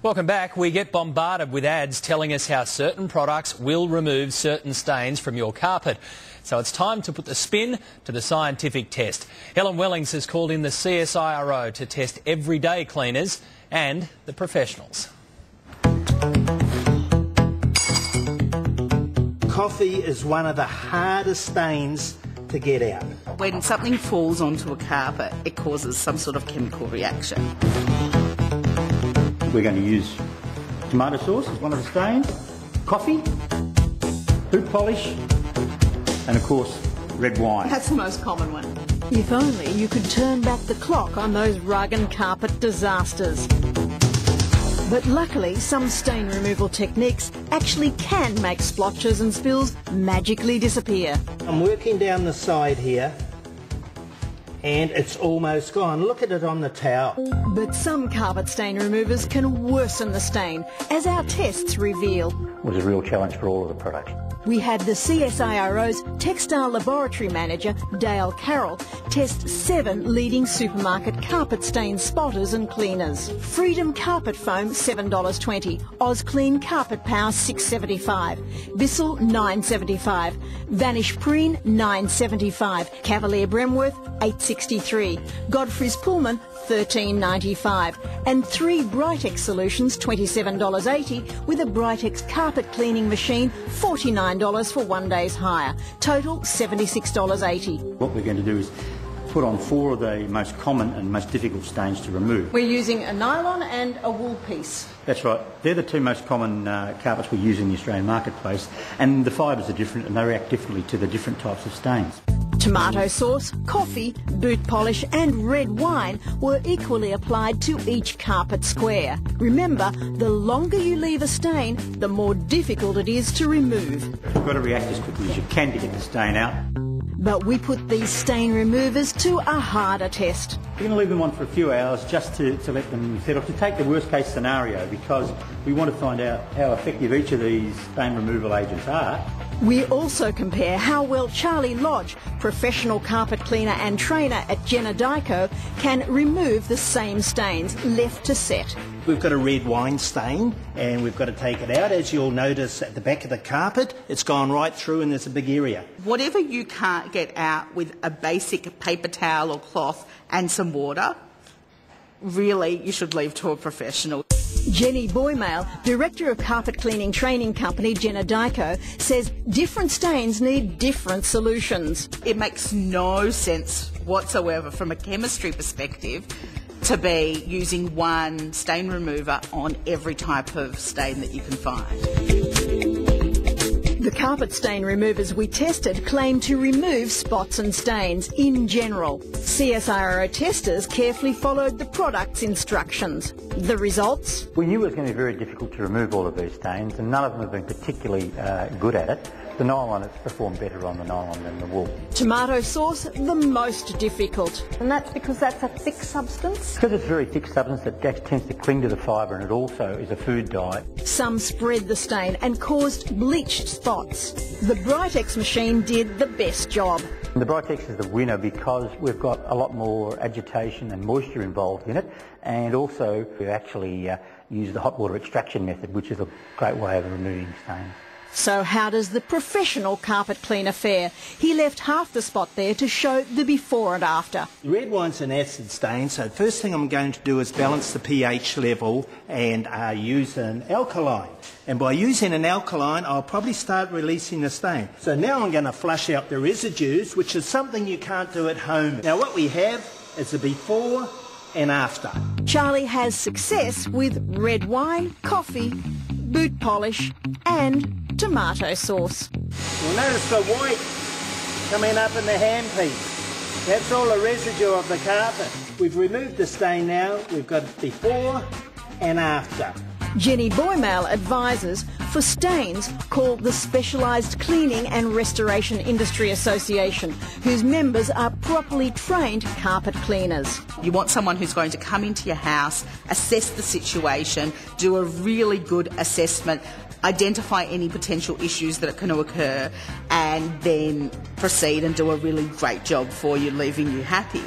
Welcome back. We get bombarded with ads telling us how certain products will remove certain stains from your carpet. So it's time to put the spin to the scientific test. Helen Wellings has called in the CSIRO to test everyday cleaners and the professionals. Coffee is one of the hardest stains to get out. When something falls onto a carpet, it causes some sort of chemical reaction. We're going to use tomato sauce as one of the stains, coffee, boot polish, and of course red wine. That's the most common one. If only you could turn back the clock on those rug and carpet disasters. But luckily, some stain removal techniques actually can make splotches and spills magically disappear. I'm working down the side here and it's almost gone. Look at it on the towel. But some carpet stain removers can worsen the stain, as our tests reveal. It was a real challenge for all of the products. We had the CSIRO's Textile Laboratory Manager, Dale Carroll, test 7 leading supermarket carpet stain spotters and cleaners. Freedom Carpet Foam, $7.20. OzClean Carpet Power, $6.75. Bissell, $9.75. Vanish Preen, $9.75. Cavalier Bremworth, $8.63. Godfrey's Pullman, $13.95, and 3 Britex solutions, $27.80, with a Britex carpet cleaning machine, $49 for 1 day's hire. Total $76.80. What we're going to do is put on 4 of the most common and most difficult stains to remove. We're using a nylon and a wool piece. That's right. They're the 2 most common carpets we use in the Australian marketplace, and the fibres are different and they react differently to the different types of stains. Tomato sauce, coffee, boot polish and red wine were equally applied to each carpet square. Remember, the longer you leave a stain, the more difficult it is to remove. You've got to react as quickly as you can to get the stain out. But we put these stain removers to a harder test. We're going to leave them on for a few hours just to let them settle, to take the worst case scenario, because we want to find out how effective each of these stain removal agents are. We also compare how well Charlie Lodge, professional carpet cleaner and trainer at JenaDyco, can remove the same stains left to set. We've got a red wine stain and we've got to take it out. As you'll notice at the back of the carpet, it's gone right through and there's a big area. Whatever you can't get out with a basic paper towel or cloth and some water, really you should leave to a professional. Jenny Boymal, Director of Carpet Cleaning Training Company JenaDyco, says different stains need different solutions. It makes no sense whatsoever from a chemistry perspective to be using one stain remover on every type of stain that you can find. The carpet stain removers we tested claim to remove spots and stains in general. CSIRO testers carefully followed the product's instructions. The results? We knew it was going to be very difficult to remove all of these stains, and none of them have been particularly good at it. The nylon has performed better on the nylon than the wool. Tomato sauce, the most difficult. And that's because that's a thick substance? Because it's a very thick substance that tends to cling to the fibre, and it also is a food dye. Some spread the stain and caused bleached spots. The Britex machine did the best job. The Britex is the winner because we've got a lot more agitation and moisture involved in it, and also we actually use the hot water extraction method, which is a great way of removing stains. So how does the professional carpet cleaner fare? He left half the spot there to show the before and after. Red wine's an acid stain, so first thing I'm going to do is balance the pH level and use an alkaline. And by using an alkaline, I'll probably start releasing the stain. So now I'm going to flush out the residues, which is something you can't do at home. Now what we have is a before and after. Charlie has success with red wine, coffee, boot polish and tomato sauce. You'll notice the white coming up in the handpiece. That's all the residue of the carpet. We've removed the stain now. We've got before and after. Jenny Boymal advises for stains called the Specialised Cleaning and Restoration Industry Association, whose members are properly trained carpet cleaners. You want someone who's going to come into your house, assess the situation, do a really good assessment, identify any potential issues that are going to occur, and then proceed and do a really great job for you, leaving you happy.